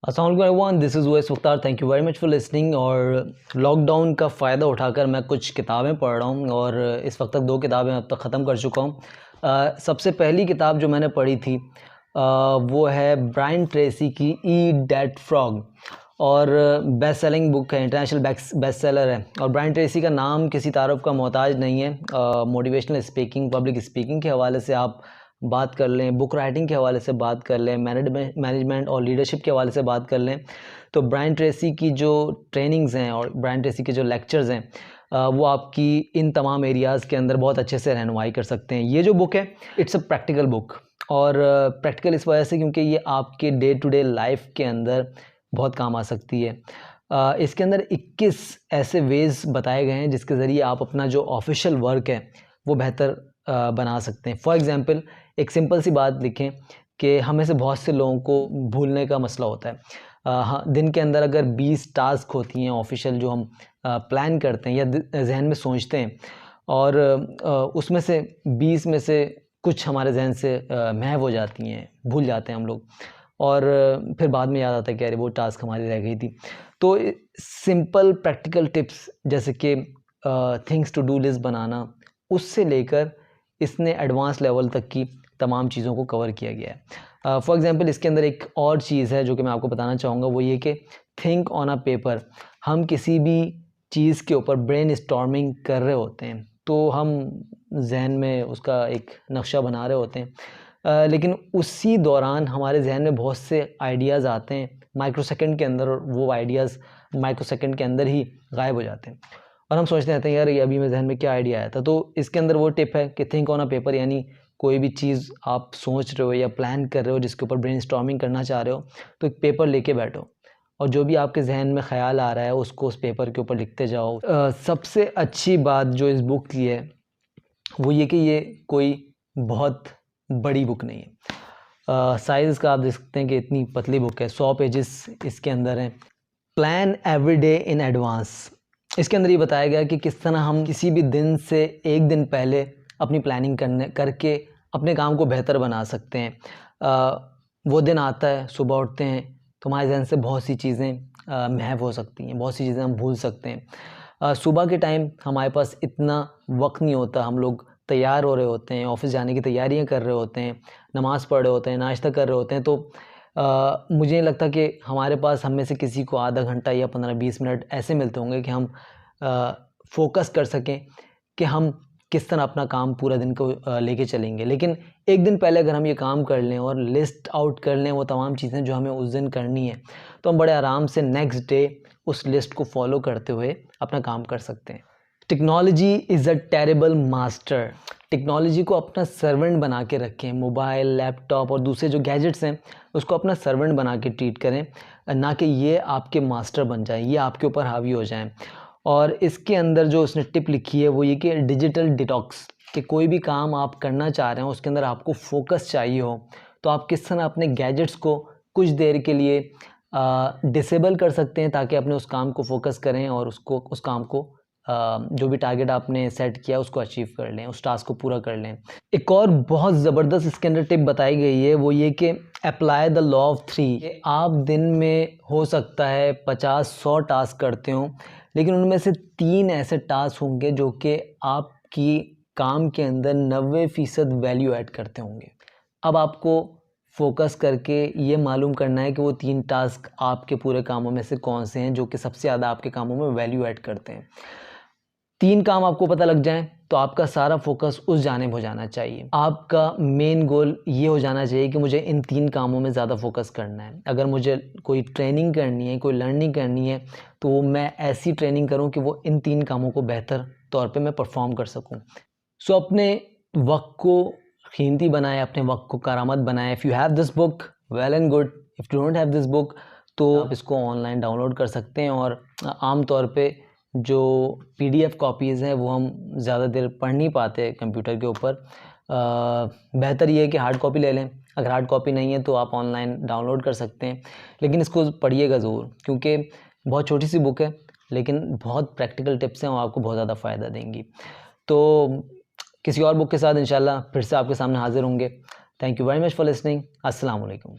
अस्सलाम वालेकुम everyone, this is Uwais Mukhtar. Thank you very much for listening. और लॉकडाउन का फ़ायदा उठाकर मैं कुछ किताबें पढ़ रहा हूँ और इस वक्त तक 2 किताबें अब तक ख़त्म कर चुका हूँ। सबसे पहली किताब जो मैंने पढ़ी थी वो है ब्रायन ट्रेसी की ईट दैट फ्रॉग, और बेस्ट सेलिंग बुक है, इंटरनेशनल बेस्ट सेलर है। और ब्रायन ट्रेसी का नाम किसी तारुफ का मोहताज नहीं है। मोटिवेशनल स्पीकिंग, पब्लिक स्पीकिंग के हवाले से आप बात कर लें, बुक राइटिंग के हवाले से बात कर लें, मैनेजमेंट और लीडरशिप के हवाले से बात कर लें, तो ब्रायन ट्रेसी की जो ट्रेनिंग्स हैं और ब्रायन ट्रेसी के जो लेक्चर्स हैं वो आपकी इन तमाम एरियाज़ के अंदर बहुत अच्छे से रहनुमाई कर सकते हैं। ये जो बुक है इट्स अ प्रैक्टिकल बुक, और प्रैक्टिकल इस वजह से क्योंकि ये आपके डे टू डे लाइफ के अंदर बहुत काम आ सकती है। इसके अंदर 21 ऐसे वेज़ बताए गए हैं जिसके ज़रिए आप अपना जो ऑफिशियल वर्क है वो बेहतर बना सकते हैं। फॉर एग्ज़ाम्पल, एक सिंपल सी बात लिखें कि हमें से बहुत से लोगों को भूलने का मसला होता है। हाँ, दिन के अंदर अगर 20 टास्क होती हैं ऑफिशियल जो हम प्लान करते हैं या जहन में सोचते हैं, और उसमें से 20 में से कुछ हमारे जहन से महव हो जाती हैं, भूल जाते हैं हम लोग, और फिर बाद में याद आता है कि अरे वो टास्क हमारी रह गई थी। तो सिंपल प्रैक्टिकल टिप्स जैसे कि थिंग्स टू डू लिस्ट बनाना, उससे लेकर इसने एडवांस लेवल तक की तमाम चीज़ों को कवर किया गया है। फॉर एग्ज़ाम्पल, इसके अंदर एक और चीज़ है जो कि मैं आपको बताना चाहूँगा, वो ये कि थिंक ऑन अ पेपर। हम किसी भी चीज़ के ऊपर ब्रेन स्टॉर्मिंग कर रहे होते हैं तो हम जहन में उसका एक नक्शा बना रहे होते हैं, लेकिन उसी दौरान हमारे जहन में बहुत से आइडियाज़ आते हैं माइक्रोसेकंड के अंदर, और वो आइडियाज़ माइक्रोसेकंड के अंदर ही गायब हो जाते हैं और हम सोचते रहते हैं यार ये अभी मेरे जहन में क्या आइडिया आया था। तो इसके अंदर वो टिप है कि थिंक ऑन अ पेपर, यानी कोई भी चीज़ आप सोच रहे हो या प्लान कर रहे हो जिसके ऊपर ब्रेनस्टॉर्मिंग करना चाह रहे हो, तो एक पेपर लेके बैठो और जो भी आपके जहन में ख़्याल आ रहा है उसको उस पेपर के ऊपर लिखते जाओ। सबसे अच्छी बात जो इस बुक की है वो ये कि ये कोई बहुत बड़ी बुक नहीं है। साइज़ इसका आप देख सकते हैं कि इतनी पतली बुक है, 100 पेजेस इसके अंदर हैं। Plan every day in advance, इसके अंदर ये बताया गया कि किस तरह हम किसी भी दिन से एक दिन पहले अपनी प्लानिंग करके अपने काम को बेहतर बना सकते हैं। वो दिन आता है, सुबह उठते हैं तो हमारे जहन से बहुत सी चीज़ें महव हो सकती हैं, बहुत सी चीज़ें हम भूल सकते हैं। सुबह के टाइम हमारे पास इतना वक्त नहीं होता, हम लोग तैयार हो रहे होते हैं, ऑफिस जाने की तैयारियां कर रहे होते हैं, नमाज़ पढ़ रहे होते हैं, नाश्ता कर रहे होते हैं, तो मुझे नहीं लगता कि हमारे पास हम में से किसी को आधा घंटा या 15-20 मिनट ऐसे मिलते होंगे कि हम फोकस कर सकें कि हम किस तरह अपना काम पूरा दिन को लेके चलेंगे। लेकिन एक दिन पहले अगर हम ये काम कर लें और लिस्ट आउट कर लें वो तमाम चीज़ें जो हमें उस दिन करनी है, तो हम बड़े आराम से नेक्स्ट डे उस लिस्ट को फॉलो करते हुए अपना काम कर सकते हैं। Technology is a terrible master. Technology को अपना सर्वेंट बना के रखें। मोबाइल, लैपटॉप और दूसरे जो गैजेट्स हैं उसको अपना सर्वेंट बना के ट्रीट करें, ना कि ये आपके मास्टर बन जाएं, ये आपके ऊपर हावी हो जाएं। और इसके अंदर जो उसने टिप लिखी है वो ये कि डिजिटल डिटॉक्स, कि कोई भी काम आप करना चाह रहे हो उसके अंदर आपको फोकस चाहिए हो, तो आप किस तरह अपने गैजेट्स को कुछ देर के लिए डिसेबल कर सकते हैं ताकि अपने उस काम को फोकस करें और उस काम को जो भी टारगेट आपने सेट किया उसको अचीव कर लें, उस टास्क को पूरा कर लें। एक और बहुत ज़बरदस्त इसके अंदर टिप बताई गई है, वो ये कि अप्लाई द लॉ ऑफ 3। आप दिन में हो सकता है 50-100 टास्क करते हो, लेकिन उनमें से 3 ऐसे टास्क होंगे जो कि आपकी काम के अंदर 90% वैल्यू ऐड करते होंगे। अब आपको फोकस करके ये मालूम करना है कि वो 3 टास्क आपके पूरे कामों में से कौन से हैं जो कि सबसे ज़्यादा आपके कामों में वैल्यू ऐड करते हैं। 3 काम आपको पता लग जाएं तो आपका सारा फोकस उस जानिब हो जाना चाहिए। आपका मेन गोल ये हो जाना चाहिए कि मुझे इन 3 कामों में ज़्यादा फोकस करना है। अगर मुझे कोई ट्रेनिंग करनी है, कोई लर्निंग करनी है, तो मैं ऐसी ट्रेनिंग करूं कि वो इन 3 कामों को बेहतर तौर पे मैं परफॉर्म कर सकूं। सो अपने वक्त को कीमती बनाएं, अपने वक्त को करामत बनाएं। If you have this book, well and good. If you don't have this book, तो आप इसको ऑनलाइन डाउनलोड कर सकते हैं, और आम तौर पे जो PDF कॉपीज़ हैं वो हम ज़्यादा देर पढ़ नहीं पाते कंप्यूटर के ऊपर। बेहतर ये है कि हार्ड कॉपी ले लें। अगर हार्ड कॉपी नहीं है तो आप ऑनलाइन डाउनलोड कर सकते हैं, लेकिन इसको पढ़िएगा ज़रूर क्योंकि बहुत छोटी सी बुक है लेकिन बहुत प्रैक्टिकल टिप्स हैं और आपको बहुत ज़्यादा फ़ायदा देंगी। तो किसी और बुक के साथ इंशाल्लाह फिर से आपके सामने हाज़िर होंगे। Thank you very much for listening. अस्सलाम वालेकुम।